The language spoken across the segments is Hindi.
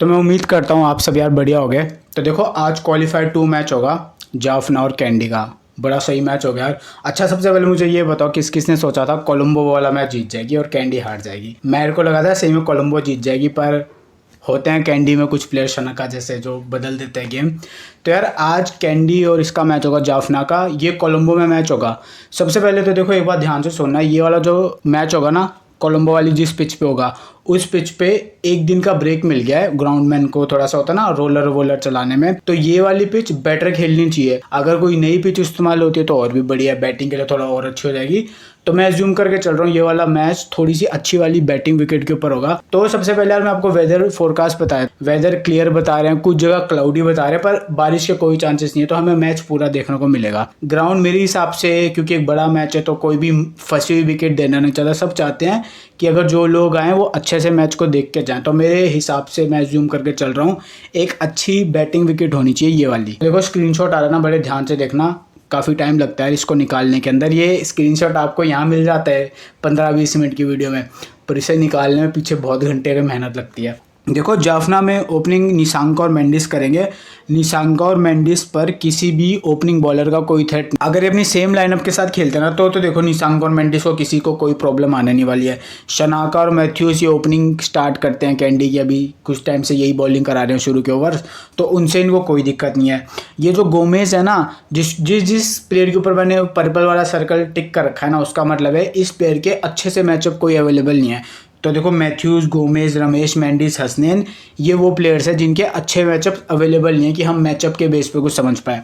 तो मैं उम्मीद करता हूँ आप सब यार बढ़िया हो गए। तो देखो आज क्वालिफायर 2 मैच होगा जाफना और कैंडी का। बड़ा सही मैच हो गया यार। अच्छा सबसे पहले मुझे ये बताओ किसने सोचा था कोलंबो वाला मैच जीत जाएगी और कैंडी हार जाएगी। मेरे को लगा था सही में कोलंबो जीत जाएगी, पर होते हैं कैंडी में कुछ प्लेयर शनका जैसे जो बदल देते हैं गेम। तो यार आज कैंडी और इसका मैच होगा जाफना का, ये कोलंबो में मैच होगा। सबसे पहले तो देखो एक बात ध्यान से सुनना, ये वाला जो मैच होगा ना कोलंबो वाली जिस पिच पे होगा उस पिच पे एक दिन का ब्रेक मिल गया है ग्राउंडमैन को, थोड़ा सा होता है ना रोलर वोलर चलाने में। तो ये वाली पिच बेटर खेलनी चाहिए। अगर कोई नई पिच इस्तेमाल होती है तो और भी बढ़िया, बैटिंग के लिए थोड़ा और अच्छी हो जाएगी। तो मैं एज्यूम करके चल रहा हूँ ये वाला मैच थोड़ी सी अच्छी वाली बैटिंग विकेट के ऊपर होगा। तो सबसे पहले यार मैं आपको वेदर फोरकास्ट बताया, वेदर क्लियर बता रहे हैं, कुछ जगह क्लाउडी बता रहे हैं, पर बारिश के कोई चांसेस नहीं है। तो हमें मैच पूरा देखने को मिलेगा। ग्राउंड मेरे हिसाब से, क्योंकि एक बड़ा मैच है तो कोई भी फंसी हुई विकेट देना नहीं चाहता। सब चाहते हैं कि अगर जो लोग आए वो अच्छे से मैच को देख के जाएं। तो मेरे हिसाब से मैं जूम करके चल रहा हूँ, एक अच्छी बैटिंग विकेट होनी चाहिए ये वाली। देखो स्क्रीनशॉट आ रहा है ना, बड़े ध्यान से देखना, काफ़ी टाइम लगता है इसको निकालने के अंदर। ये स्क्रीनशॉट आपको यहाँ मिल जाता है 15-20 मिनट की वीडियो में, पर इसे निकालने में पीछे बहुत घंटे की मेहनत लगती है। देखो जाफना में ओपनिंग निशांका और मेंडिस करेंगे। निशांका और मेंडिस पर किसी भी ओपनिंग बॉलर का कोई थ्रेट, अगर ये अपनी सेम लाइनअप के साथ खेलते हैं ना तो देखो निशांका और मेंडिस को किसी को कोई प्रॉब्लम आने नहीं वाली है। शनाका और मैथ्यूज ये ओपनिंग स्टार्ट करते हैं कैंडी की, अभी कुछ टाइम से यही बॉलिंग करा रहे हैं शुरू के ओवर, तो उनसे इनको कोई दिक्कत नहीं है। ये जो गोमेज है ना, जिस प्लेयर के ऊपर मैंने पर्पल वाला सर्कल टिक कर रखा है ना, उसका मतलब है इस प्लेयर के अच्छे से मैचअप कोई अवेलेबल नहीं है। तो देखो मैथ्यूज, गोमेज, रमेश, मेंडिस, हसनैन, ये वो प्लेयर्स हैं जिनके अच्छे मैचअप अवेलेबल नहीं है कि हम मैचअप के बेस पे कुछ समझ पाए।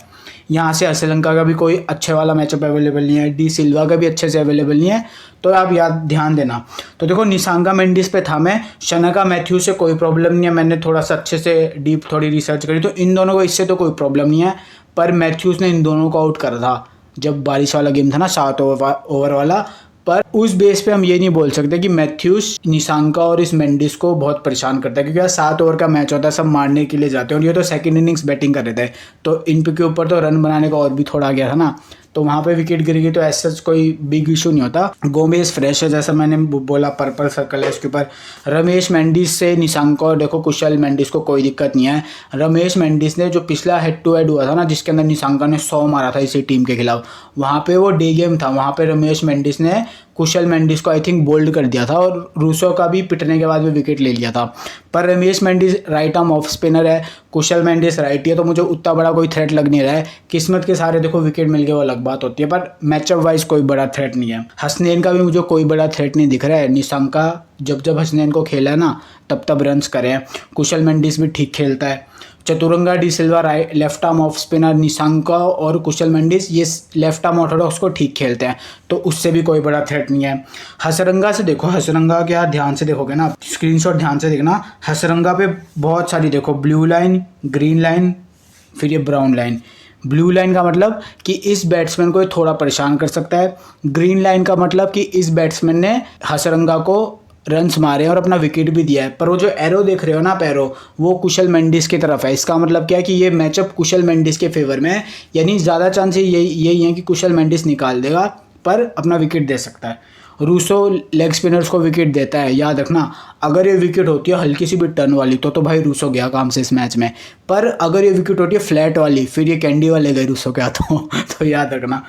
यहाँ से श्रीलंका का भी कोई अच्छे वाला मैचअप अवेलेबल नहीं है, डी सिल्वा का भी अच्छे से अवेलेबल नहीं है। तो आप याद ध्यान देना। तो देखो निशांका मेंडिस पे था मैं, शनाका मैथ्यूज से कोई प्रॉब्लम नहीं है। मैंने थोड़ा सा अच्छे से डीप थोड़ी रिसर्च करी तो इन दोनों को इससे तो कोई प्रॉब्लम नहीं है। पर मैथ्यूज ने इन दोनों को आउट करा था जब बारिश वाला गेम था ना, 7 ओवर वाला। पर उस बेस पे हम ये नहीं बोल सकते कि मैथ्यूज निशांका और इस मेंडिस को बहुत परेशान करता है, क्योंकि यार 7 ओवर का मैच होता है, सब मारने के लिए जाते हैं और ये तो सेकंड इनिंग्स बैटिंग कर रहे थे। तो इन पे के ऊपर तो रन बनाने का और भी थोड़ा गया था ना, तो वहाँ पे विकेट गिर गई तो ऐसा कोई बिग इशू नहीं होता। गोमेज फ्रेश है, जैसा मैंने बोला पर्पल सर्कल है उसके ऊपर। रमेश मेंडिस से निशांका और देखो कुशल मेंडिस को कोई दिक्कत नहीं है। रमेश मेंडिस ने जो पिछला हेड टू हेड हुआ था ना, जिसके अंदर निशांका ने 100 मारा था इसी टीम के खिलाफ, वहाँ पे वो डे गेम था। वहाँ पे रमेश मेंडिस ने कुशल मेंडिस को आई थिंक बोल्ड कर दिया था और रूसो का भी पिटने के बाद भी विकेट ले लिया था। पर Ramesh Mendis right arm off spinner है, कुशल मेंडिस राइट है, तो मुझे उतना बड़ा कोई थ्रेट लग नहीं रहा है। किस्मत के सारे देखो विकेट मिल गए वो अलग बात होती है, पर मैचअप वाइज कोई बड़ा थ्रेट नहीं है। हसनैन का भी मुझे कोई बड़ा थ्रेट नहीं दिख रहा है। निशांका जब हसनैन को खेला है ना तब रन्स करे हैं। कुशल मेंडिस भी ठीक खेलता है। Chaturanga, de Silva right left arm off spinner, Nissanka और कुशल मेंडिस ये लेफ्ट आर्म ऑर्थोडॉक्स को ठीक खेलते हैं, तो उससे भी कोई बड़ा थ्रेट नहीं है। हसरंगा से देखो, हसरंगा क्या ध्यान से देखोगे ना, स्क्रीनशॉट ध्यान से देखना, हसरंगा पे बहुत सारी देखो ब्लू लाइन, ग्रीन लाइन, फिर ये ब्राउन लाइन। ब्लू लाइन का मतलब कि इस बैट्समैन को ये थोड़ा परेशान कर सकता है। ग्रीन लाइन का मतलब कि इस बैट्समैन ने हसरंगा को रन्स मारे और अपना विकेट भी दिया है। पर वो जो एरो देख रहे हो ना आप, एरो वो कुशल मेंडिस की तरफ है। इसका मतलब क्या है कि ये मैचअप कुशल मेंडिस के फेवर में है, यानी ज़्यादा चांस यही है कि कुशल मेंडिस निकाल देगा पर अपना विकेट दे सकता है। रूसो लेग स्पिनर्स को विकेट देता है, याद रखना। अगर ये विकेट होती है हल्की सी भी टर्न वाली तो भाई रूसो गया काम से इस मैच में। पर अगर ये विकेट होती है फ्लैट वाली, फिर ये कैंडी वाले गए रूसो के हाथों तो याद रखना।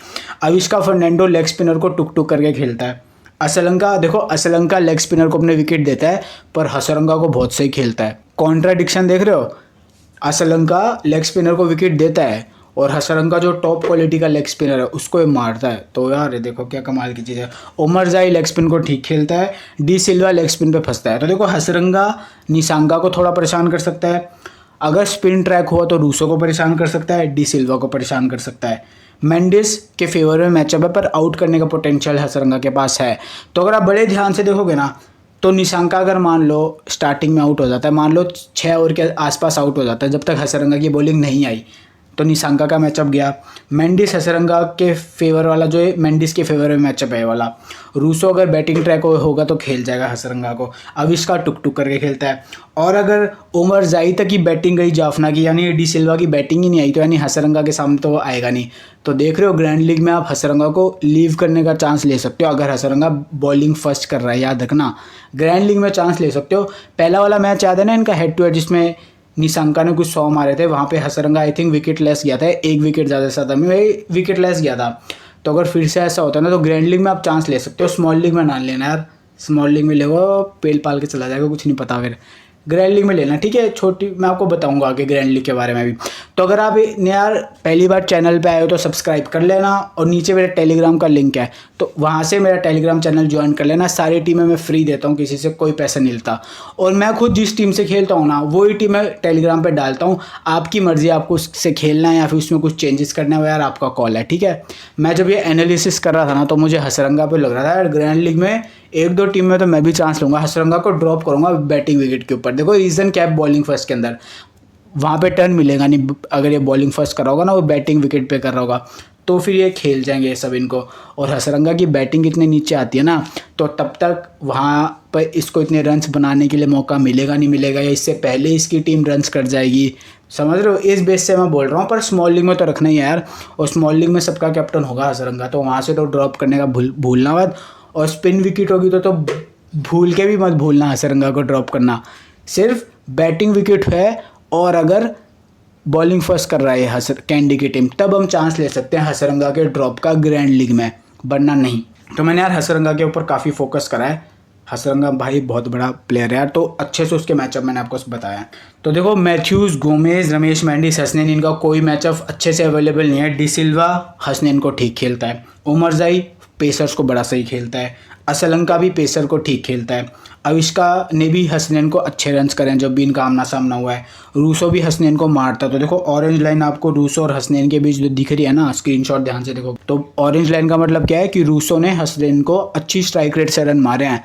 अविष्का फर्नांडो लेग स्पिनर को टुक टुक करके खेलता है। असलंका देखो, असलंका लेग स्पिनर को अपने विकेट देता है पर हसरंगा को बहुत सही खेलता है। कॉन्ट्राडिक्शन देख रहे हो, असलंका लेग स्पिनर को विकेट देता है और हसरंगा जो टॉप क्वालिटी का लेग स्पिनर है उसको ये मारता है। तो यार ये देखो क्या कमाल की चीज़ है। उमर जाई लेग स्पिन को ठीक खेलता है, डी सिल्वा लेग स्पिन पे फंसता है। तो देखो हसरंगा निशांका को थोड़ा परेशान कर सकता है, अगर स्पिन ट्रैक हुआ तो रूसो को परेशान कर सकता है, डी सिल्वा को परेशान कर सकता है। मेंडिस के फेवर में मैचअप है पर आउट करने का पोटेंशियल हसरंगा के पास है। तो अगर आप बड़े ध्यान से देखोगे ना तो निशांका अगर मान लो स्टार्टिंग में आउट हो जाता है, मान लो 6 ओवर के आसपास आउट हो जाता है जब तक हसरंगा की बॉलिंग नहीं आई, तो निशंका का मैचअप गया। मेंडिस हसरंगा के फेवर वाला जो है, मेंडिस के फेवर में मैचअप है ये वाला। रूसो अगर बैटिंग ट्रैक होगा तो खेल जाएगा हसरंगा को। अविष्का टुक टुक करके खेलता है। और अगर उमर जाई तक की बैटिंग गई जाफना की, यानी डी सिल्वा की बैटिंग ही नहीं आई, तो यानी हसरंगा के सामने तो वो आएगा नहीं। तो देख रहे हो ग्रैंड लीग में आप हसरंगा को लीव करने का चांस ले सकते हो अगर हसरंगा बॉलिंग फर्स्ट कर रहा है, याद रखना। ग्रैंड लीग में चांस ले सकते हो। पहला वाला मैच याद है ना इनका हेड टू हेड, जिसमें निशंका ने कुछ 100 मारे थे, वहाँ पे Hasaranga I think wicket less गया था, 1 विकेट ज़्यादा से ज़्यादा में विकेट लेस गया था। तो अगर फिर से ऐसा होता है ना तो ग्रैंड लीग में आप चांस ले सकते हो। स्मॉल लीग में ना लेना यार, स्मॉल लीग में ले वो पेल पाल के चला जाएगा, कुछ नहीं पता फिर। ग्रैंड लीग में लेना, ठीक है। छोटी मैं आपको बताऊंगा आगे ग्रैंड लीग के बारे में भी। तो अगर आप यार पहली बार चैनल पे आए हो तो सब्सक्राइब कर लेना, और नीचे मेरे टेलीग्राम का लिंक है तो वहाँ से मेरा टेलीग्राम चैनल ज्वाइन कर लेना। सारी टीमें मैं फ्री देता हूँ, किसी से कोई पैसा नहीं मिलता। और मैं खुद जिस टीम से खेलता हूँ ना वही टीम मैं टेलीग्राम पर डालता हूँ। आपकी मर्ज़ी, आपको उससे खेलना है या फिर उसमें कुछ चेंजेस करना है, यार आपका कॉल है, ठीक है। मैं जब ये एनालिसिस कर रहा था ना तो मुझे हसरंगा पे लग रहा था यार ग्रैंड लीग में 1-2 टीम में तो मैं भी चांस लूँगा, हसरंगा को ड्रॉप करूँगा बैटिंग विकेट के ऊपर। देखो रीज़न क्या है, बॉलिंग फर्स्ट के अंदर वहाँ पे टर्न मिलेगा नहीं। अगर ये बॉलिंग फर्स्ट कर रहा होगा ना, वो बैटिंग विकेट पे कर रहा होगा, तो फिर ये खेल जाएंगे ये सब इनको। और हसरंगा की बैटिंग इतने नीचे आती है ना, तो तब तक वहाँ पर इसको इतने रन्स बनाने के लिए मौका मिलेगा नहीं मिलेगा, या इससे पहले इसकी टीम रन्स कर जाएगी, समझ रहे हो। इस बेस से मैं बोल रहा हूँ। पर स्मॉल लीग में तो रखना ही है यार, और स्मॉल लीग में सबका कैप्टन होगा हसरंगा, तो वहाँ से तो ड्रॉप करने का भूलना मत। और स्पिन विकेट होगी तो भूल के भी मत भूलना हसरंगा को ड्रॉप करना। सिर्फ बैटिंग विकेट है, और अगर बॉलिंग फर्स्ट कर रहा है कैंडी की टीम, तब हम चांस ले सकते हैं हसरंगा के ड्रॉप का ग्रैंड लीग में, वरना नहीं। तो मैंने यार हसरंगा के ऊपर काफ़ी फोकस करा है। हसरंगा भाई बहुत बड़ा प्लेयर है यार, तो अच्छे से उसके मैचअप मैंने आपको बताया। तो देखो मैथ्यूज़, गोमेज, रमेश मेंडिस, हसनैन, इनका कोई मैचअप अच्छे से अवेलेबल नहीं है। डी सिल्वा हसनैन को ठीक खेलता है। उमर जाई पेसर्स को बड़ा सही खेलता है। असलंका भी पेसर को ठीक खेलता है। अविष्का ने भी हसनैन को अच्छे रन्स करे हैं जब भी इनका आमना सामना हुआ है। रूसो भी हसनैन को मारता है। तो देखो ऑरेंज लाइन आपको रूसो और हसनैन के बीच जो दिख रही है ना, स्क्रीनशॉट ध्यान से देखो, तो ऑरेंज लाइन का मतलब क्या है कि रूसो ने हसनैन को अच्छी स्ट्राइक रेट से रन मारे हैं।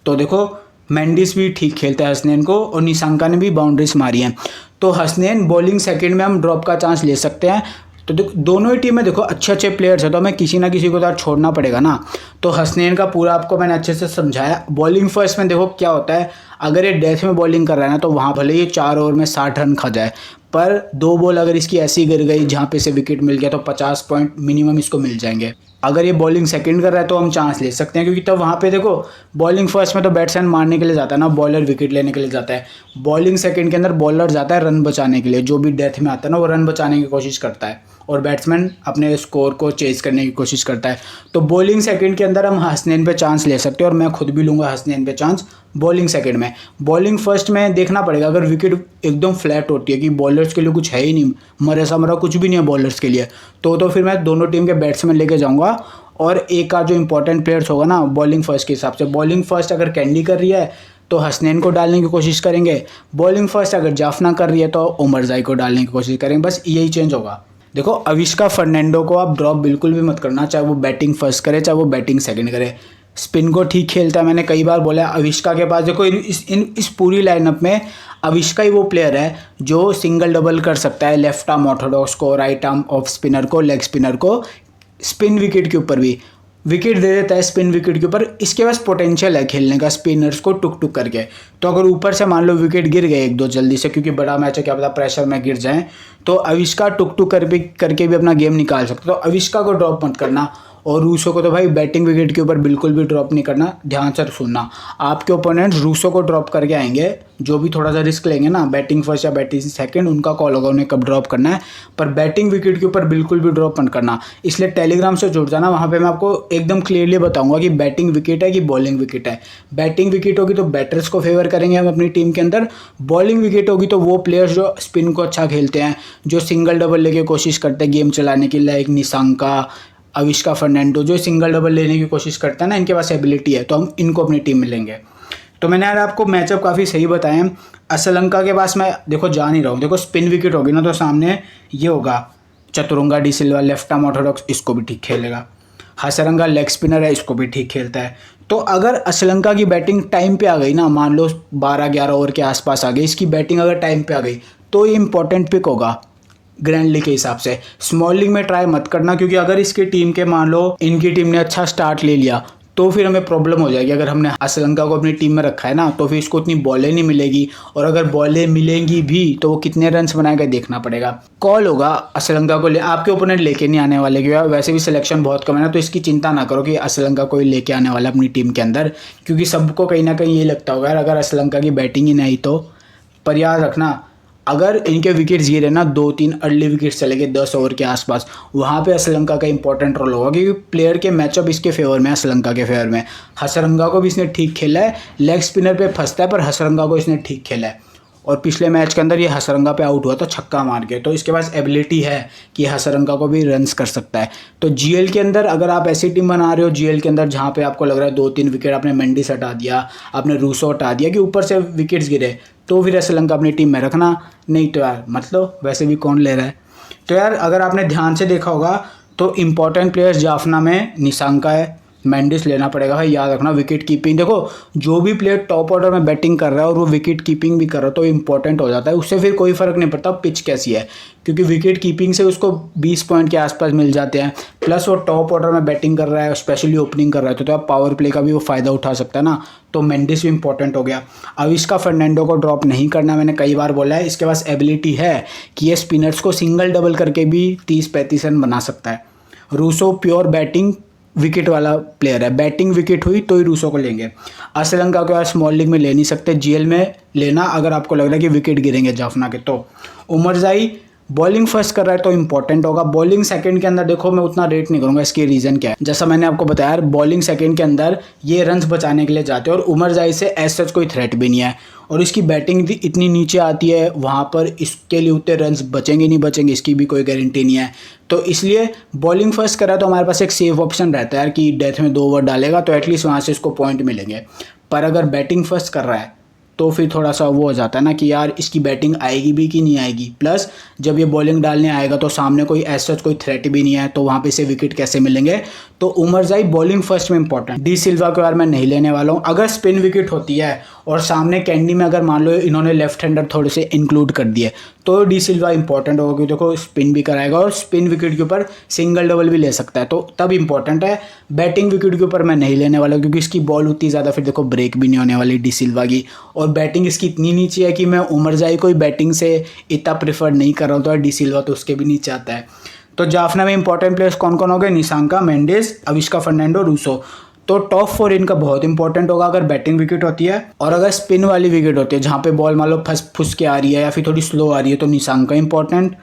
तो देखो मेंडिस भी ठीक खेलता है हसनैन को, और निशंका ने भी बाउंड्रीज मारी हैं। तो हसनैन बॉलिंग सेकंड में हम ड्रॉप का चांस ले सकते हैं। तो दोनों ही टीमें देखो अच्छे अच्छे प्लेयर्स हैं, तो हमें किसी ना किसी को तो यार छोड़ना पड़ेगा ना। तो हसनैन का पूरा आपको मैंने अच्छे से समझाया। बॉलिंग फर्स्ट में देखो क्या होता है, अगर ये डेथ में बॉलिंग कर रहा है ना, तो वहाँ भले ये 4 ओवर में 60 रन खा जाए, पर 2 बॉल अगर इसकी ऐसी गिर गई जहाँ पे से विकेट मिल गया तो 50 पॉइंट मिनिमम इसको मिल जाएंगे। अगर ये बॉलिंग सेकंड कर रहा है तो हम चांस ले सकते हैं, क्योंकि तब वहाँ पे देखो बॉलिंग फर्स्ट में तो बैट्समैन मारने के लिए जाता है ना, बॉलर विकेट लेने के लिए जाता है। बॉलिंग सेकंड के अंदर बॉलर जाता है रन बचाने के लिए, जो भी डेथ में आता है ना वो रन बचाने की कोशिश करता है, और बैट्समैन अपने स्कोर को चेज करने की कोशिश करता है। तो बॉलिंग सेकंड के अंदर हम हसनैन पे चांस ले सकते हैं, और मैं खुद भी लूँगा हसनैन पे चांस बॉलिंग सेकंड में। बॉलिंग फर्स्ट में देखना पड़ेगा, अगर विकेट एकदम फ्लैट होती है कि बॉलर्स के लिए कुछ है ही नहीं, मरे समरा कुछ भी नहीं है बॉलर्स के लिए, तो फिर मैं दोनों टीम के बैट्समैन लेके जाऊँगा, और एक का जो इंपॉर्टेंट प्लेयर्स होगा ना बॉलिंग फर्स्ट के हिसाब से। बॉलिंग फर्स्ट अगर कैंडी कर रही है तो हसनैन को डालने की कोशिश करेंगे। बॉलिंग फर्स्ट अगर जाफना कर रही है तो उमर जाई को डालने की कोशिश करेंगे, बस यही चेंज होगा। देखो अविष्का फर्नांडो को आप ड्रॉप बिल्कुल भी मत करना, चाहे वो बैटिंग फर्स्ट करे चाहे वो बैटिंग सेकंड करे। स्पिन को ठीक खेलता है, मैंने कई बार बोला अविष्का के पास देखो इस पूरी लाइनअप में अविष्का ही वो प्लेयर है जो सिंगल डबल कर सकता है, लेफ्ट आर्म ऑर्थोडॉक्स को, राइट आर्म ऑफ स्पिनर को, लेग स्पिनर को, स्पिन विकेट के ऊपर भी विकेट दे देता है। स्पिन विकेट के ऊपर इसके पास पोटेंशियल है खेलने का, स्पिनर्स को टुक टुक करके। तो अगर ऊपर से मान लो विकेट गिर गए 1-2 जल्दी से, क्योंकि बड़ा मैच है क्या पता प्रेशर में गिर जाए, तो अविष्का टुक टुक करके भी अपना गेम निकाल सकते। तो अविष्का को ड्रॉप मत करना, और रूसो को तो भाई बैटिंग विकेट के ऊपर बिल्कुल भी ड्रॉप नहीं करना। ध्यान से सुनना, आपके ओपोनेंट्स रूसो को ड्रॉप करके आएंगे, जो भी थोड़ा सा रिस्क लेंगे ना बैटिंग फर्स्ट या बैटिंग सेकंड, उनका कॉल होगा उन्हें कब ड्रॉप करना है, पर बैटिंग विकेट के ऊपर बिल्कुल भी ड्रॉप मत करना। इसलिए टेलीग्राम से जुड़ जाना, वहाँ पे मैं आपको एकदम क्लियरली बताऊंगा कि बैटिंग विकेट है कि बॉलिंग विकेट है। बैटिंग विकेट होगी तो बैटर्स को फेवर करेंगे हम अपनी टीम के अंदर, बॉलिंग विकेट होगी तो वो प्लेयर्स जो स्पिन को अच्छा खेलते हैं, जो सिंगल डबल लेके कोशिश करते हैं गेम चलाने की, लाइक निशंका, अविष्का फर्नांडो, जो सिंगल डबल लेने की कोशिश करता है ना, इनके पास एबिलिटी है, तो हम इनको अपनी टीम में लेंगे। तो मैंने यार आपको मैचअप काफ़ी सही बताए हैं। असलंका के पास मैं देखो जा नहीं रहा हूँ, देखो स्पिन विकेट होगी ना तो सामने ये होगा चतुरंगा डी सिल्वा, लेफ्ट आर्म ऑर्थोडॉक्स, इसको भी ठीक खेलेगा। हसरंगा लेग स्पिनर है, इसको भी ठीक खेलता है। तो अगर असलंका की बैटिंग टाइम पे आ गई ना, मान लो 12-11 ओवर के आसपास आ गई, इसकी बैटिंग अगर टाइम पे आ गई तो ये इंपॉर्टेंट पिक होगा। ग्रैंड लीग के हिसाब से। स्मॉल लीग में ट्राई मत करना, क्योंकि अगर इसकी टीम के मान लो इनकी टीम ने अच्छा स्टार्ट ले लिया तो फिर हमें प्रॉब्लम हो जाएगी। अगर हमने श्रीलंका को अपनी टीम में रखा है ना, तो फिर इसको उतनी बॉलें नहीं मिलेगी, और अगर बॉलें मिलेंगी भी तो वो कितने रन्स बनाएगा देखना पड़ेगा। कॉल होगा श्रीलंका को आपके ओपोनेंट लेके नहीं आने वाले, क्योंकि वैसे भी सिलेक्शन बहुत कम है ना, तो इसकी चिंता ना करो कि श्रीलंका को लेके आने वाला अपनी टीम के अंदर, क्योंकि सबको कहीं ना कहीं ये लगता होगा यार अगर श्रीलंका की बैटिंग ही नहीं तो। पर याद रखना अगर इनके विकेट्स गिरे ना, 2-3 अर्ली विकेट्स चले गए 10 ओवर के आसपास, वहाँ पे श्रीलंका का इंपॉर्टेंट रोल होगा, क्योंकि प्लेयर के मैचअप इसके फेवर में है, श्रीलंका के फेवर में। हसरंगा को भी इसने ठीक खेला है, लेग स्पिनर पे फंसता है पर हसरंगा को इसने ठीक खेला है, और पिछले मैच के अंदर ये हसरंगा पे आउट हुआ था छक्का मार के, तो इसके पास एबिलिटी है कि हसरंगा को भी रन्स कर सकता है। तो जीएल के अंदर अगर आप ऐसी टीम बना रहे हो जीएल के अंदर जहाँ पे आपको लग रहा है 2-3 विकेट, आपने मेंडिस हटा दिया, आपने रूसो हटा दिया कि ऊपर से विकेट्स गिरे, तो फिर श्रीलंका अपनी टीम में रखना, नहीं तो यार मतलब वैसे भी कौन ले रहा है। तो यार अगर आपने ध्यान से देखा होगा तो इंपॉर्टेंट प्लेयर्स जाफना में निशांका है, मेंडिस लेना पड़ेगा भाई। याद रखना विकेट कीपिंग, देखो जो भी प्लेयर टॉप ऑर्डर में बैटिंग कर रहा है और वो विकेट कीपिंग भी कर रहा है तो इंपॉर्टेंट हो जाता है, उससे फिर कोई फर्क नहीं पड़ता पिच कैसी है, क्योंकि विकेट कीपिंग से उसको 20 पॉइंट के आसपास मिल जाते हैं, प्लस वो टॉप ऑर्डर में बैटिंग कर रहा है, स्पेशली ओपनिंग कर रहा है, तो आप पावर प्ले का भी वो फ़ायदा उठा सकता है ना। तो मेंडिस भी इंपॉर्टेंट हो गया। अब इसका फर्नांडो को ड्रॉप नहीं करना, मैंने कई बार बोला है, इसके पास एबिलिटी है कि ये स्पिनर्स को सिंगल डबल करके भी 30-35 रन बना सकता है। रूसो प्योर बैटिंग विकेट वाला प्लेयर है, बैटिंग विकेट हुई तो ही रूसो को लेंगे। श्रीलंका को यार स्मॉल लीग में ले नहीं सकते, जीएल में लेना अगर आपको लग रहा है कि विकेट गिरेंगे जाफना के। तो उमरजाई बॉलिंग फर्स्ट कर रहा है तो इंपॉर्टेंट होगा, बॉलिंग सेकंड के अंदर देखो मैं उतना रेट नहीं करूंगा, इसके रीज़न क्या है, जैसा मैंने आपको बताया बॉलिंग सेकंड के अंदर ये रन्स बचाने के लिए जाते हैं, और उमरजाई से एज सच कोई थ्रेट भी नहीं है, और इसकी बैटिंग इतनी नीचे आती है वहाँ पर इसके लिए उतने रन्स बचेंगे नहीं बचेंगे इसकी भी कोई गारंटी नहीं है। तो इसलिए बॉलिंग फर्स्ट करा तो हमारे पास एक सेफ ऑप्शन रहता है यार कि डेथ में 2 ओवर डालेगा तो एटलीस्ट वहाँ से इसको पॉइंट मिलेंगे। पर अगर बैटिंग फर्स्ट कर रहा है तो फिर थोड़ा सा वो हो जाता है ना कि यार इसकी बैटिंग आएगी भी कि नहीं आएगी, प्लस जब ये बॉलिंग डालने आएगा तो सामने कोई एज सच कोई थ्रेट भी नहीं है, तो वहाँ पे से विकेट कैसे मिलेंगे। तो उमरजाई बॉलिंग फर्स्ट में इंपॉर्टेंट। डी सिल्वा को यार मैं नहीं लेने वाला हूँ, अगर स्पिन विकेट होती है और सामने कैंडी में अगर मान लो इन्होंने लेफ्ट हैंडर थोड़े से इंक्लूड कर दिए तो डी सिल्वा इंपॉर्टेंट होगा, क्योंकि देखो स्पिन भी कराएगा और स्पिन विकेट के ऊपर सिंगल डबल भी ले सकता है, तो तब इंपॉर्टेंट है। बैटिंग विकेट के ऊपर मैं नहीं लेने वाला क्योंकि इसकी बॉल उतनी ज़्यादा फिर देखो ब्रेक भी नहीं होने वाली डी सिल्वा की, और बैटिंग इसकी इतनी नीचे है कि मैं उमरजाई को बैटिंग से इतना प्रेफर नहीं कर रहा हूँ, तो डी सिल्वा तो उसके भी नीचे आता है। तो जाफना में इंपॉर्टेंट प्लेयर्स कौन कौन हो गए, निशांका, मेंडिस, अविष्का फर्नांडो, रूसो। तो टॉप 4 इनका बहुत इंपॉर्टेंट होगा अगर बैटिंग विकेट होती है, और अगर स्पिन वाली विकेट होती है जहाँ पे बॉल मान लो फंस फुस के आ रही है या फिर थोड़ी स्लो आ रही है तो Nissanka important,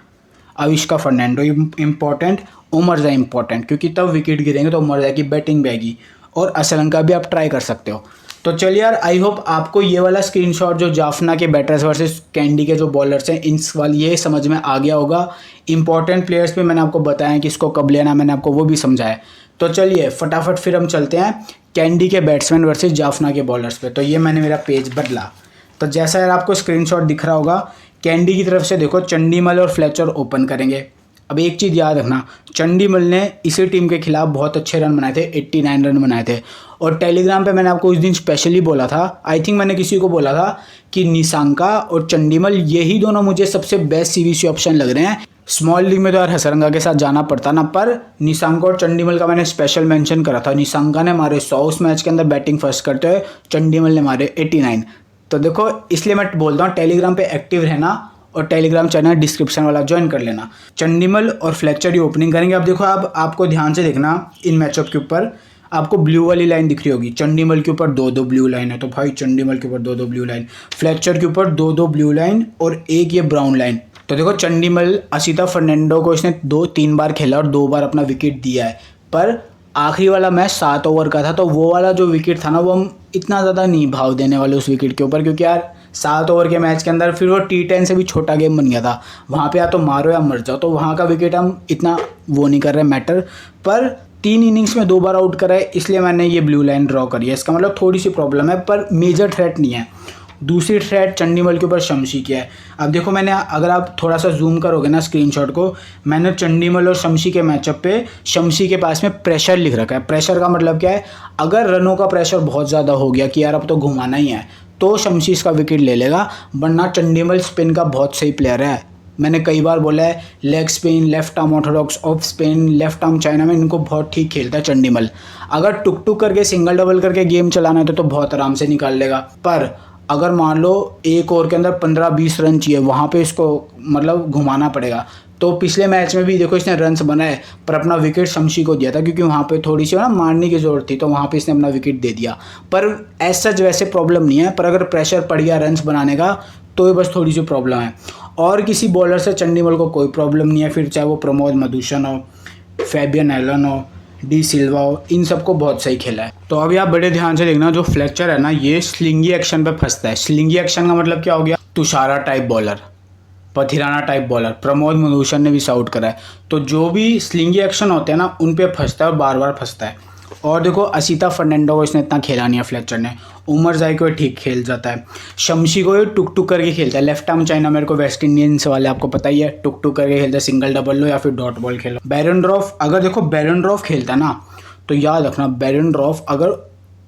Avishka Fernando important, Omarzai important, क्योंकि तब विकेट गिरेंगे तो उमरजाई की बैटिंग भी आएगी, और श्रीलंका भी आप ट्राई कर सकते हो। तो चलिए यार आई होप आपको ये वाला स्क्रीनशॉट जो जाफना के बैटर्स वर्सेस कैंडी के जो बॉलर्स हैं इन वाली ये समझ में आ गया होगा। इंपॉर्टेंट प्लेयर्स पे मैंने आपको बताया कि इसको कब लेना, मैंने आपको वो भी समझाया। तो चलिए फटाफट फिर हम चलते हैं कैंडी के बैट्समैन वर्सेस जाफना के बॉलर्स पे। तो ये मैंने मेरा पेज बदला, तो जैसा यार आपको स्क्रीनशॉट दिख रहा होगा कैंडी की तरफ से देखो चंडीमल और फ्लेचर ओपन करेंगे। अब एक चीज़ याद रखना, चंडीमल ने इसी टीम के खिलाफ बहुत अच्छे रन बनाए थे, 89 रन बनाए थे, और टेलीग्राम पे मैंने आपको उस दिन स्पेशली बोला था, आई थिंक मैंने किसी को बोला था कि निशांका और चंडीमल यही दोनों मुझे सबसे बेस्ट सीवीसी ऑप्शन लग रहे हैं। स्मॉल लीग में तो यार हसरंगा के साथ जाना पड़ता ना, पर निशांका और चंडीमल का मैंने स्पेशल मेंशन करा था। निशांका ने मारे 100 उस मैच के अंदर बैटिंग फर्स्ट करते हुए, चंडीमल ने मारे 89। तो देखो इसलिए मैं बोलता हूँ टेलीग्राम पे एक्टिव रहना, और टेलीग्राम चैनल डिस्क्रिप्शन वाला ज्वाइन कर लेना। चंडीमल और फ्लेचर ही ओपनिंग करेंगे। अब देखो आप आपको ध्यान से देखना इन मैचअप के ऊपर आपको ब्लू वाली लाइन दिख रही होगी, चंडीमल के ऊपर 2-2 ब्लू लाइन है, तो भाई चंडीमल के ऊपर 2-2 ब्लू लाइन, फ्लेचर के ऊपर 2-2 ब्लू लाइन और एक ये ब्राउन लाइन। तो देखो चंडीमल असिता फर्नांडो को इसने 2-3 बार खेला और 2 बार अपना विकेट दिया है, पर आखिरी वाला मैच 7 ओवर का था, तो वो वाला जो विकेट था ना वो हम इतना ज़्यादा नहीं भाव देने वाले उस विकेट के ऊपर, क्योंकि यार 7 ओवर के मैच के अंदर फिर वो T10 से भी छोटा गेम बन गया था, वहाँ पे या तो मारो या मर जाओ, तो वहाँ का विकेट हम इतना वो नहीं कर रहे मैटर। पर 3 इनिंग्स में 2 बार आउट करा है, इसलिए मैंने ये ब्लू लाइन ड्रॉ करी है। इसका मतलब थोड़ी सी प्रॉब्लम है पर मेजर थ्रेट नहीं है। दूसरी थ्रेट चंडीमल के ऊपर शमशी की है। अब देखो मैंने, अगर आप थोड़ा सा जूम करोगे ना स्क्रीनशॉट को, मैंने चंडीमल और शमशी के मैचअप पे शमशी के पास में प्रेशर लिख रखा है। प्रेशर का मतलब क्या है, अगर रनों का प्रेशर बहुत ज़्यादा हो गया कि यार अब तो घुमाना ही है, तो शमशी इसका विकेट ले लेगा, वरना चंडीमल स्पिन का बहुत सही प्लेयर है, मैंने कई बार बोला है, leg spin, left arm Orthodox, off spin, left arm China में इनको बहुत ठीक खेलता है चंडीमल। अगर टुक टुक करके सिंगल डबल करके गेम चलाना है तो बहुत आराम से निकाल लेगा। पर अगर मान लो एक ओवर के अंदर 15-20 रन चाहिए, वहाँ पे इसको मतलब घुमाना पड़ेगा। तो पिछले मैच में भी देखो इसने रन्स बनाए, पर अपना विकेट शमशी को दिया था, क्योंकि वहाँ पे थोड़ी सी ना मारने की ज़रूरत थी, तो वहाँ पे इसने अपना विकेट दे दिया। पर एज सच वैसे प्रॉब्लम नहीं है, पर अगर प्रेशर पड़ गया रन्स बनाने का तो ये बस थोड़ी सी प्रॉब्लम है। और किसी बॉलर से चंडीमल को कोई प्रॉब्लम नहीं है, फिर चाहे वो प्रमोद मधुसूदन हो, फैबियन एलन हो, डी सिल्वा हो, इन सबको बहुत सही खेला है। तो अभी आप बड़े ध्यान से देखना, जो फ्लेचर है ना, ये स्लिंगी एक्शन पे फंसता है। स्लिंगी एक्शन का मतलब क्या हो गया? Thushara type bowler, Pathirana type bowler, Pramod Madhusudan ने भी आउट करा है। तो जो भी स्लिंगी एक्शन होते हैं ना, उन पे फंसता है और बार बार फंसता है। और देखो असीता फर्नांडो को इसने इतना खेला नहीं है फ्लेचर ने। उमर जाई को ठीक खेल जाता है। शमशी को ये टुक टुक करके खेलता है। लेफ्ट आर्म चाइना मेरे को वेस्ट इंडियंस वाले आपको पता ही है, टुक टुक करके खेलता है, सिंगल डबल लो या फिर डॉट बॉल खेलो। बेरेंड्रॉफ, अगर देखो बेरेंड्रॉफ खेलता है ना, तो याद रखना बेरेंड्रॉफ अगर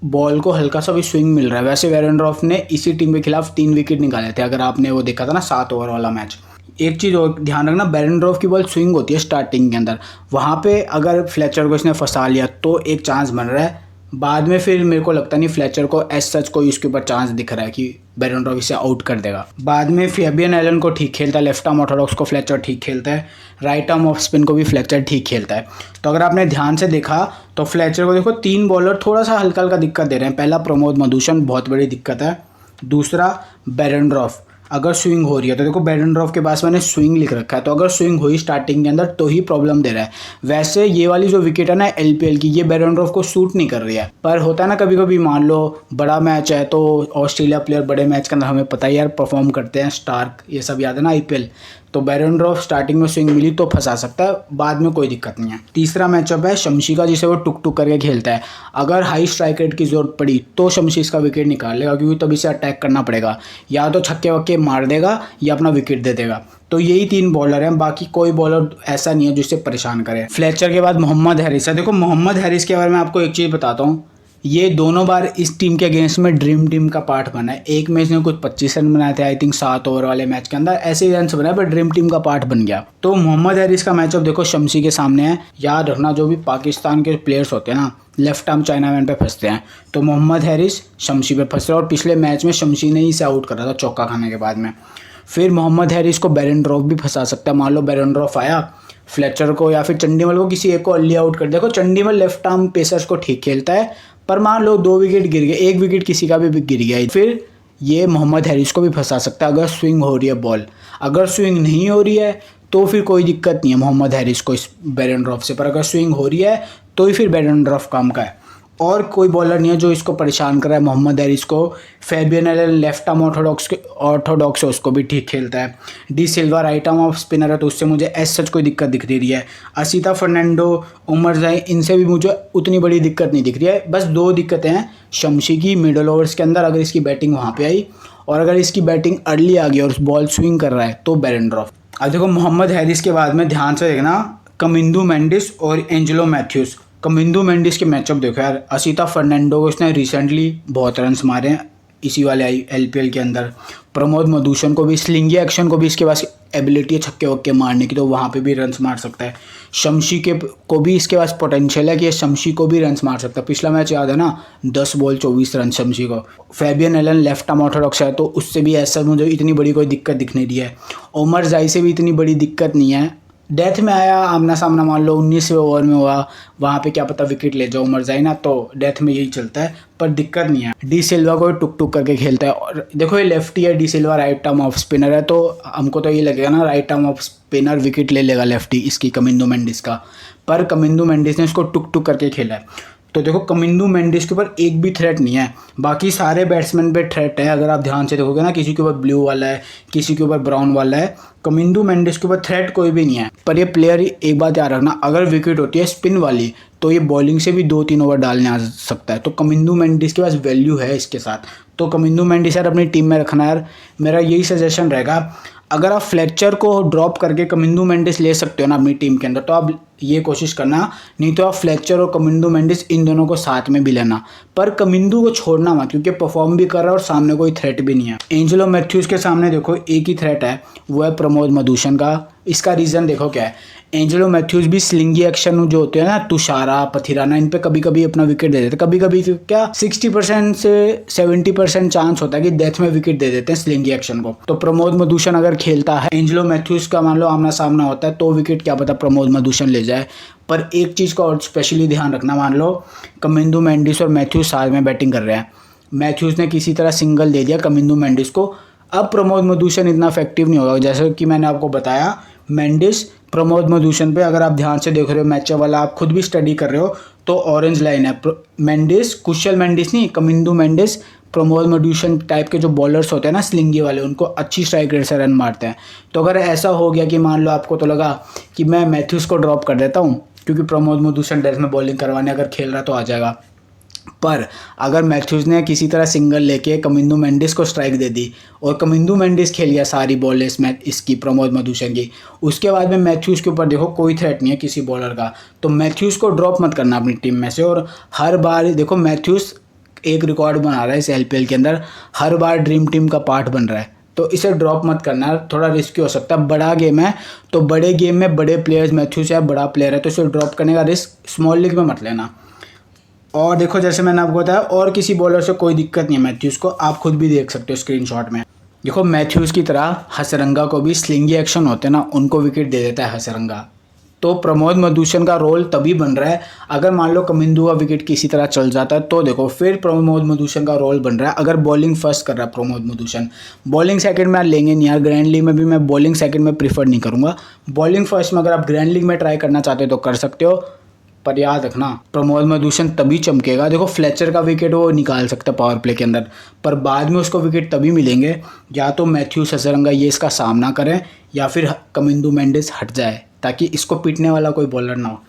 बॉल को हल्का सा भी स्विंग मिल रहा है, वैसे बेरेंड्रॉफ ने इसी टीम के खिलाफ 3 विकेट निकाले थे, अगर आपने वो देखा था ना 7 ओवर वाला मैच। एक चीज़ और ध्यान रखना, बेरेंड्रॉफ की बॉल स्विंग होती है स्टार्टिंग के अंदर, वहाँ पे अगर फ्लेचर को इसने फंसा लिया तो एक चांस बन रहा है। बाद में फिर मेरे को लगता नहीं फ्लेचर को एज सच कोई उसके ऊपर चांस दिख रहा है कि बेरेंड्रॉफ इसे आउट कर देगा। बाद में फैबियन एलन को ठीक खेलता है, लेफ्ट आर्म ऑर्थोडॉक्स को फ्लेचर ठीक खेलता है, राइट आर्म ऑफ स्पिन को भी फ्लेचर ठीक खेलता है। तो अगर आपने ध्यान से देखा तो फ्लेचर को देखो 3 बॉलर थोड़ा सा हल्का हल्का दिक्कत दे रहे हैं। पहला प्रमोद मधुसूदन, बहुत बड़ी दिक्कत है। दूसरा बेरेंड्रॉफ, अगर स्विंग हो रही है तो देखो बेरेंड्रॉफ के पास मैंने स्विंग लिख रखा है, तो अगर स्विंग हुई स्टार्टिंग के अंदर तो ही प्रॉब्लम दे रहा है। वैसे ये वाली जो विकेट है ना एलपीएल की, ये बेरेंड्रॉफ को सूट नहीं कर रही है। पर होता है ना कभी कभी, मान लो बड़ा मैच है तो ऑस्ट्रेलिया प्लेयर बड़े मैच के अंदर हमें पता ही यार परफॉर्म करते हैं, स्टार्क ये सब याद है ना आईपीएल। तो बेरेंड्रॉफ स्टार्टिंग में स्विंग मिली तो फंसा सकता है, बाद में कोई दिक्कत नहीं है। तीसरा मैचअप है शमशी का, जिसे वो टुक टुक करके खेलता है। अगर हाई स्ट्राइक रेट की जरूरत पड़ी तो शमशी इसका विकेट निकाल लेगा, क्योंकि तब इसे अटैक करना पड़ेगा, या तो छक्के वक्के मार देगा या अपना विकेट दे देगा। तो यही 3 बॉलर हैं, बाकी कोई बॉलर ऐसा नहीं है जिससे परेशान करे। फ्लेचर के बाद मोहम्मद हैरिस है। देखो मोहम्मद हैरिस के बारे में आपको एक चीज़ बताता हूँ, ये दोनों बार इस टीम के अगेंस्ट में ड्रीम टीम का पार्ट बना है। एक मैच में कुछ 25 रन बनाए थे आई थिंक 7 ओवर वाले मैच के अंदर, ऐसे ही रन बनाए पर ड्रीम टीम का पार्ट बन गया। तो मोहम्मद हैरिस का मैचअप देखो शमशी के सामने है। याद रखना जो भी पाकिस्तान के प्लेयर्स होते हैं ना, लेफ्ट आर्म चाइना मैन पे फंसते हैं, तो मोहम्मद हैरिस शमशी पे फंस रहे, और पिछले मैच में शमशी ने ही इसे आउट करा था चौका खाने के बाद में। फिर मोहम्मद हैरिस को बेरेंड्रॉफ भी फंसा सकता है। मान लो बेरेंड्रॉफ आया, फ्लेचर को या फिर चंडीमल को किसी एक को अर्ली आउट कर। देखो चंडीमल लेफ्ट आर्म पेसर्स को ठीक खेलता है, पर मान लो 2 विकेट गिर गए, 1 विकेट किसी का भी गिर गया, फिर ये मोहम्मद हैरिस को भी फंसा सकता है अगर स्विंग हो रही है बॉल। अगर स्विंग नहीं हो रही है तो फिर कोई दिक्कत नहीं है मोहम्मद हैरिस को इस बेरेंड्रॉफ से, पर अगर स्विंग हो रही है तो ही फिर बेरेंड्रॉफ काम का है। और कोई बॉलर नहीं है जो इसको परेशान कर रहा है मोहम्मद हैरिस को। Fabian Allen left arm Orthodox है, उसको भी ठीक खेलता है। D Silva right arm off spinner है, तो उससे मुझे एज सच कोई दिक्कत दिख रही है। असीता फर्नांडो, उमर जाई, इनसे भी मुझे उतनी बड़ी दिक्कत नहीं दिख रही है। बस 2 दिक्कतें हैं शमशी की मिडल ओवर्स के अंदर, अगर इसकी बैटिंग वहाँ पे आई, और अगर इसकी बैटिंग अर्ली आ गई और बॉल स्विंग कर रहा है तो बेरेंड्रॉफ। अब देखो मोहम्मद हैरिस के बाद में ध्यान से देखना कमिंदू मेंडिस और एंजेलो मैथ्यूज़। कमिंदू मेंडिस के मैचअप देखो यार, असीता फर्नांडो को इसने रिसेंटली बहुत रन्स मारे हैं इसी वाले एलपीएल के अंदर। प्रमोद मधुसूदन को भी, स्लिंगी एक्शन को भी इसके पास एबिलिटी है छक्के वक्के मारने की, तो वहाँ पे भी रन्स मार सकता है। शमशी को भी इसके पास पोटेंशियल है कि ये शमशी को भी रन्स मार सकता है। पिछला मैच याद है ना, 10 बॉल 24 रन शमशी को। Fabian Allen left arm Orthodox है, तो उससे भी ऐसा मुझे इतनी बड़ी कोई दिक्कत दिख नहीं रही है। उमर जाई से भी इतनी बड़ी दिक्कत नहीं है। डेथ में आया आमना सामना, मान लो 19वें ओवर में हुआ, वहाँ पे क्या पता विकेट ले जाओ उमर जाए ना, तो डेथ में यही चलता है, पर दिक्कत नहीं है। डी सिल्वा को टुक टुक करके खेलता है, और देखो ये लेफ्टी है, D Silva right arm off spinner है, तो हमको तो ये लगेगा ना right arm off spinner wicket ले लेगा लेफ्टी इसकी कमिंदू मेंडिस का, पर कमिंदू मेंडिस ने इसको टुक टुक करके खेला है। तो देखो कमिंदू मेंडिस के ऊपर एक भी थ्रेट नहीं है, बाकी सारे बैट्समैन पे थ्रेट है। अगर आप ध्यान से देखोगे ना, किसी के ऊपर ब्लू वाला है, किसी के ऊपर ब्राउन वाला है, कमिंदू मेंडिस के ऊपर थ्रेट कोई भी नहीं है। पर ये प्लेयर एक बात याद रखना, अगर विकेट होती है स्पिन वाली तो ये बॉलिंग से भी 2-3 ओवर डालने आ सकता है। तो कमिंदू मेंडिस के पास वैल्यू है इसके साथ, तो कमिंदू मेंडिस यार अपनी टीम में रखना यार, मेरा यही सजेशन रहेगा। अगर आप फ्लेचर को ड्रॉप करके कमिंदू मेंडिस ले सकते हो ना अपनी टीम के अंदर, तो आप ये कोशिश करना, नहीं तो आप फ्लेचर और कमिंदो मेंडिस इन दोनों को साथ में भी लेना, पर कमिंदो को छोड़ना मत क्योंकि परफॉर्म भी कर रहा है और सामने कोई थ्रेट भी नहीं है। एंजेलो मैथ्यूज़ के सामने देखो एक ही थ्रेट है, वो है प्रमोद मधुसन का। इसका रीज़न देखो क्या है, एंजेलो मैथ्यूज़ भी स्लिंगी एक्शन जो होते हैं ना, तुषारा पथिराना, इन पे कभी कभी अपना विकेट दे देते हैं। कभी कभी क्या 60% से 70% चांस होता है कि डेथ में विकेट दे देते हैं स्लिंगी एक्शन को। तो प्रमोद मधुसन अगर खेलता है, एंजेलो मैथ्यूज़ का मान लो आमना सामना होता है, तो विकेट क्या पता प्रमोद मधुसन ले जाए। पर एक चीज़ का और स्पेशली ध्यान रखना, मान लो कमिंदो मेंडिस और मैथ्यूज़ साथ में बैटिंग कर रहे हैं, मैथ्यूज़ ने किसी तरह सिंगल दे दिया कमिंदो मेंडिस को, अब प्रमोद मधुसन इतना इफेक्टिव नहीं होगा। जैसे कि मैंने आपको बताया, मेंडिस प्रमोद मधुसन पे अगर आप ध्यान से देख रहे हो, मैच वाला आप खुद भी स्टडी कर रहे हो, तो ऑरेंज लाइन है। मेंडिस, कुशल मेंडिस नहीं, कमिंदो मेंडिस प्रमोद मधुसन टाइप के जो बॉलर्स होते हैं ना स्लिंगी वाले, उनको अच्छी स्ट्राइक रेट से रन मारते हैं। तो अगर ऐसा हो गया कि मान लो आपको तो लगा कि मैं मैथ्यूज़ को ड्रॉप कर देता हूँ क्योंकि प्रमोद मधुसन डेथ में बॉलिंग करवाने अगर खेल रहा तो आ जाएगा, पर अगर मैथ्यूज़ ने किसी तरह सिंगल लेके कमिंदो मेंडिस को स्ट्राइक दे दी और कमिंदो मेंडिस खेल गया सारी बॉल इसकी प्रमोद मधुसन की, उसके बाद में मैथ्यूज़ के ऊपर देखो कोई थ्रेट नहीं है किसी बॉलर का, तो मैथ्यूज़ को ड्रॉप मत करना अपनी टीम में से। और हर बार देखो मैथ्यूज़ एक रिकॉर्ड बना रहा है इस LPL के अंदर, हर बार ड्रीम टीम का पार्ट बन रहा है, तो इसे ड्रॉप मत करना, थोड़ा रिस्की हो सकता है। बड़ा गेम है तो बड़े गेम में बड़े प्लेयर्स, मैथ्यूज़ है बड़ा प्लेयर है, तो इसे ड्रॉप करने का रिस्क स्मॉल लीग में मत लेना। और देखो जैसे मैंने आपको बताया, और किसी बॉलर से कोई दिक्कत नहीं है मैथ्यूज़ को, आप खुद भी देख सकते हो स्क्रीनशॉट में। देखो मैथ्यूज़ की तरह हसरंगा को भी स्लिंगी एक्शन होते हैं ना, उनको विकेट दे देता है हसरंगा। तो प्रमोद मधुसन का रोल तभी बन रहा है अगर मान लो कमिंदो का विकेट किसी तरह चल जाता है, तो देखो फिर प्रमोद मधुसन का रोल बन रहा है। अगर बॉलिंग फर्स्ट कर रहा है प्रमोद मधुसन, बॉलिंग सेकंड में लेंगे नहीं यार, ग्रैंड लीग में भी मैं बॉलिंग सेकंड में प्रीफर नहीं करूँगा, बॉलिंग फर्स्ट में अगर आप ग्रैंड लीग में ट्राई करना चाहते हो तो कर सकते हो, पर याद रखना प्रमोद मधुसन तभी चमकेगा। देखो फ्लेचर का विकेट वो निकाल सकता है पावर प्ले के अंदर, पर बाद में उसको विकेट तभी मिलेंगे या तो मैथ्यूज़ हसरंगा ये इसका सामना करें या फिर कमिंदो मेंडिस हट जाए, ताकि इसको पीटने वाला कोई बॉलर ना हो।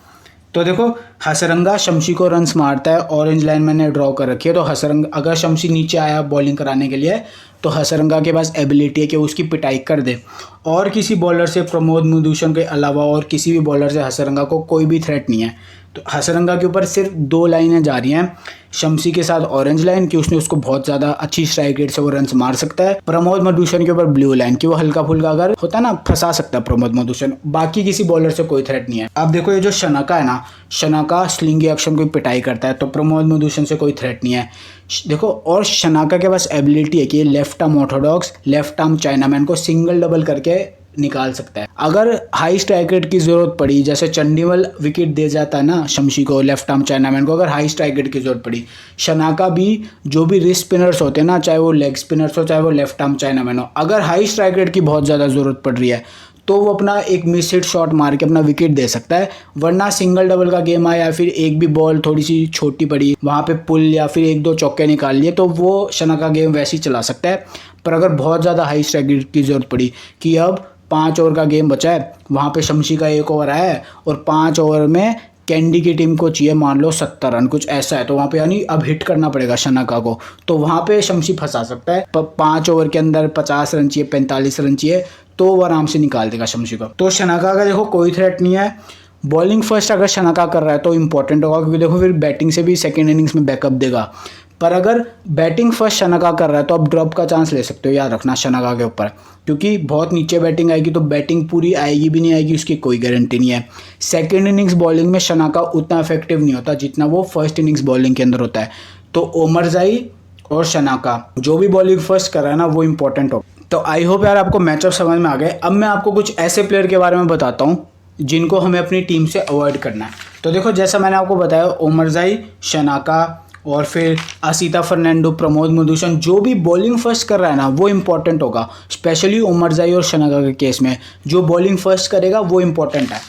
तो देखो हसरंगा शमशी को रन्स मारता है, ऑरेंज लाइन मैंने ड्रॉ कर रखी है, तो हसरंगा अगर शमशी नीचे आया बॉलिंग कराने के लिए तो हसरंगा के पास एबिलिटी है कि उसकी पिटाई कर दे। और किसी बॉलर से प्रमोद मधुसन के अलावा और किसी भी बॉलर से हसरंगा को कोई भी थ्रेट नहीं है। तो हसरंगा के ऊपर सिर्फ 2 लाइनें जा रही हैं, शमशी के साथ ऑरेंज लाइन कि उसने उसको बहुत ज़्यादा अच्छी स्ट्राइक रेट से वो रन्स मार सकता है, प्रमोद मधुसन के ऊपर ब्लू लाइन कि वो हल्का फुल्का अगर होता है ना फंसा सकता है प्रमोद मधुसन, बाकी किसी बॉलर से कोई थ्रेट नहीं है। अब देखो ये जो शनाका है ना, शनाका स्लिंगी एक्शन को पिटाई करता है, तो प्रमोद मधुसन से कोई थ्रेट नहीं है। देखो और शनाका के पास एबिलिटी है कि ये left arm Orthodox, left arm chinaman को सिंगल डबल करके निकाल सकता है। अगर हाई स्ट्राइक रेट की जरूरत पड़ी, जैसे चंडीमल विकेट दे जाता है ना शमशी को, लेफ्ट आर्म चाइनामैन को, अगर हाई स्ट्राइक रेट की जरूरत पड़ी, शनाका भी जो भी रिस्ट स्पिनर्स होते हैं ना, चाहे वो लेग स्पिनर्स हो चाहे वो लेफ्ट आर्म चाइनामैन हो, अगर हाई स्ट्राइक रेट की बहुत ज़्यादा ज़रूरत पड़ रही है तो वो अपना एक मिस हिट शॉट मार के अपना विकेट दे सकता है। वरना सिंगल डबल का गेम आया या फिर एक भी बॉल थोड़ी सी छोटी पड़ी, वहाँ पे पुल या फिर 1-2 चौके निकाल लिए, तो वो शनाका गेम वैसे ही चला सकता है। पर अगर बहुत ज़्यादा हाई स्ट्राइक रेट की ज़रूरत पड़ी कि अब 5 ओवर का गेम बचा है, वहाँ पे शमशी का 1 ओवर आया है और 5 ओवर में कैंडी की टीम को चाहिए मान लो 70 रन, कुछ ऐसा है, तो वहाँ पे यानी अब हिट करना पड़ेगा शनाका को, तो वहाँ पे शमशी फंसा सकता है। 5 ओवर के अंदर 50 रन चाहिए, 45 रन चाहिए, तो वो आराम से निकाल देगा शमशी को। तो शनाका का देखो कोई थ्रेट नहीं है। बॉलिंग फर्स्ट अगर शनाका कर रहा है तो इंपॉर्टेंट होगा, क्योंकि देखो फिर बैटिंग से भी सेकेंड इनिंग्स में बैकअप देगा। पर अगर बैटिंग फर्स्ट शनाका कर रहा है तो आप ड्रॉप का चांस ले सकते हो, याद रखना शनाका के ऊपर, क्योंकि बहुत नीचे बैटिंग आएगी तो बैटिंग पूरी आएगी भी नहीं आएगी उसकी कोई गारंटी नहीं है। सेकेंड इनिंग्स बॉलिंग में शनाका उतना इफेक्टिव नहीं होता जितना वो फर्स्ट इनिंग्स बॉलिंग के अंदर होता है। तो ओमरजाई और शनाका जो भी बॉलिंग फर्स्ट कर रहा है ना वो इंपॉर्टेंट हो। तो आई होप यार आपको मैचअप समझ में आ गए। अब मैं आपको कुछ ऐसे प्लेयर के बारे में बताता हूँ जिनको हमें अपनी टीम से अवॉइड करना है। तो देखो जैसा मैंने आपको बताया, ओमरजाई, शनाका और फिर असीता फर्नांडो, प्रमोद मधुसन, जो भी बॉलिंग फर्स्ट कर रहा है ना वो इंपॉर्टेंट होगा। स्पेशली ओमरजाई और शनाका के केस में जो बॉलिंग फर्स्ट करेगा वो इंपॉर्टेंट है,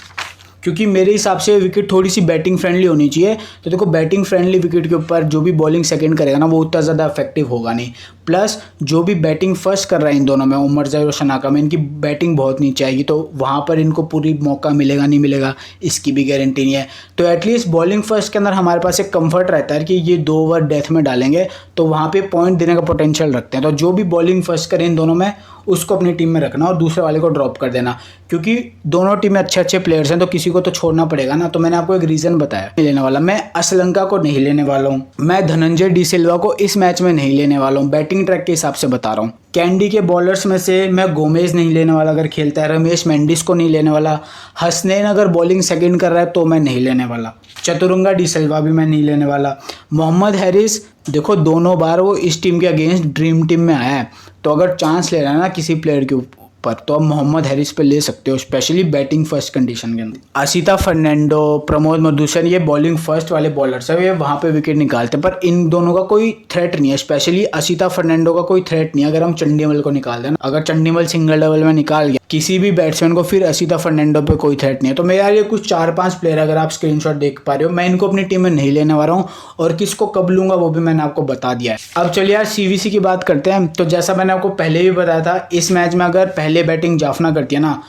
क्योंकि मेरे हिसाब से विकेट थोड़ी सी बैटिंग फ्रेंडली होनी चाहिए। तो देखो बैटिंग फ्रेंडली विकेट के ऊपर जो भी बॉलिंग सेकंड करेगा ना वो उतना ज़्यादा इफेक्टिव होगा नहीं। प्लस जो भी बैटिंग फर्स्ट कर रहा है इन दोनों में, ओमरजाई और शनाका में, इनकी बैटिंग बहुत नीचे आएगी, तो वहाँ पर इनको पूरी मौका मिलेगा नहीं मिलेगा इसकी भी गारंटी नहीं है। तो एटलीस्ट बॉलिंग फर्स्ट के अंदर हमारे पास एक कंफर्ट रहता है कि ये 2 ओवर डेथ में डालेंगे तो वहाँ पर पॉइंट देने का पोटेंशियल रखते हैं। तो जो भी बॉलिंग फर्स्ट करें इन दोनों में, उसको अपनी टीम में रखना और दूसरे वाले को ड्रॉप कर देना, क्योंकि दोनों टीम में अच्छे अच्छे प्लेयर्स हैं तो किसी को तो छोड़ना पड़ेगा ना। तो मैंने आपको एक रीज़न बताया नहीं लेने वाला, मैं असलंका को नहीं लेने वाला हूँ, मैं धनंजय डी सिल्वा को इस मैच में नहीं लेने वाला हूँ, बैटिंग ट्रैक के हिसाब से बता रहा हूँ। कैंडी के बॉलर्स में से मैं गोमेज नहीं लेने वाला अगर खेलता है, रमेश मेंडिस को नहीं लेने वाला, हसनैन अगर बॉलिंग सेकंड कर रहा है तो मैं नहीं लेने वाला, चतुरंगा डी सिल्वा भी मैं नहीं लेने वाला। मोहम्मद हैरिस देखो दोनों बार वो इस टीम के अगेंस्ट ड्रीम टीम में आया है, तो अगर चांस ले रहा है ना किसी प्लेयर के ऊपर तो आप मोहम्मद हैरिस पे ले सकते हो, स्पेशली बैटिंग फर्स्ट कंडीशन के अंदर। असिता फर्नांडो, प्रमोद मधुसूदन ये बॉलिंग फर्स्ट वाले बॉलर्स है, ये वहाँ पे विकेट निकालते हैं, पर इन दोनों का कोई थ्रेट नहीं है, स्पेशली असिता फर्नांडो का कोई थ्रेट नहीं है अगर हम चंडीमल को निकाल दें ना। अगर चंडीमल सिंगल डबल में निकाल गया किसी भी बैट्समैन को, फिर असिता फर्नांडो पे कोई थ्रेट नहीं है। तो मेरे यार ये कुछ 4-5 प्लेयर अगर आप स्क्रीनशॉट देख पा रहे हो, मैं इनको अपनी टीम में नहीं लेने वाला हूँ और किसको कब लूंगा वो भी मैंने आपको बता दिया है। अब चलिए यार सीवीसी की बात करते हैं। तो जैसा मैंने आपको पहले भी बताया था, इस मैच में अगर पहले बैटिंग जाफना करती है ना,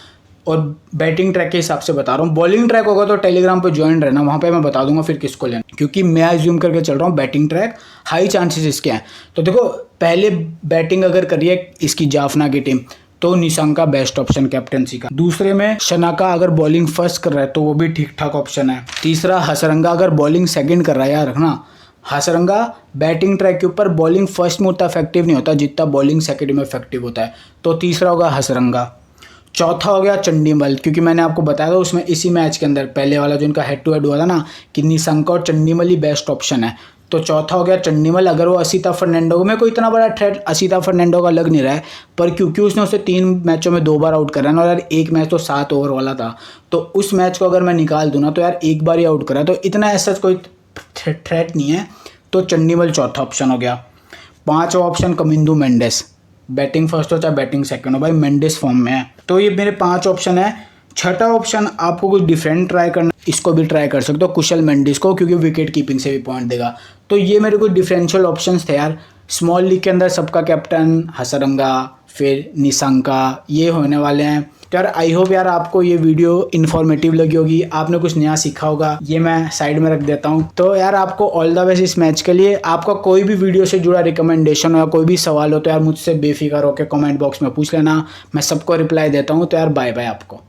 और बैटिंग ट्रैक के हिसाब से बता रहा हूँ, बॉलिंग ट्रैक होगा तो टेलीग्राम पे ज्वाइन रहना, वहाँ पे मैं बता दूंगा फिर किसको लेना, क्योंकि मैं अज्यूम करके चल रहा हूँ बैटिंग ट्रैक हाई चांसेस इसके हैं। तो देखो पहले बैटिंग अगर करिए इसकी जाफना की टीम तो निशंका बेस्ट ऑप्शन कैप्टनसी का। दूसरे में शनाका अगर बॉलिंग फर्स्ट कर रहा है तो वो भी ठीक ठाक ऑप्शन है। तीसरा हसरंगा अगर बॉलिंग सेकंड कर रहा है, यार रखना हसरंगा बैटिंग ट्रैक के ऊपर बॉलिंग फर्स्ट में उतना इफेक्टिव नहीं होता जितना बॉलिंग सेकंड में इफेक्टिव होता है, तो तीसरा होगा हसरंगा। चौथा हो गया चंडीमल, क्योंकि मैंने आपको बताया था उसमें इसी मैच के अंदर पहले वाला जो इनका हेड टू हेड हुआ था ना कि निशंका और चंडीमल ही बेस्ट ऑप्शन है, तो चौथा हो गया चंडीमल। अगर वो असिता फर्नांडो में कोई इतना बड़ा थ्रेट असिता फर्नांडो का लग नहीं रहा है, पर क्योंकि उसने उसे 3 मैचों में 2 बार आउट करा है ना, और यार एक मैच तो 7 ओवर वाला था, तो उस मैच को अगर मैं निकाल दूँ ना तो यार एक बार ही आउट करा, तो इतना ऐसा कोई थ्रेट नहीं है। तो चंडीमल चौथा ऑप्शन हो गया। 5वां option Kamindu Mendis, batting first हो चाहे बैटिंग सेकंड हो, भाई मेंडिस फॉर्म में है। तो ये मेरे 5 ऑप्शन है। छठा ऑप्शन आपको कुछ डिफरेंट ट्राई करना, इसको भी ट्राई कर सकते हो, कुशल मेंडिस को, क्योंकि विकेट कीपिंग से भी पॉइंट देगा। तो ये मेरे कुछ डिफरेंशियल ऑप्शंस थे यार। स्मॉल लीग के अंदर सबका कैप्टन हसरंगा, फिर निशंका, ये होने वाले हैं। तो यार आई होप यार आपको ये वीडियो इन्फॉर्मेटिव लगी होगी, आपने कुछ नया सीखा होगा। ये मैं साइड में रख देता हूँ। तो यार आपको ऑल द बेस्ट इस मैच के लिए। आपका कोई भी वीडियो से जुड़ा रिकमेंडेशन हो या कोई भी सवाल हो तो यार मुझसे बेफिक्र होकर कमेंट बॉक्स में पूछ लेना, मैं सबको रिप्लाई देता हूँ। तो यार बाय बाय आपको।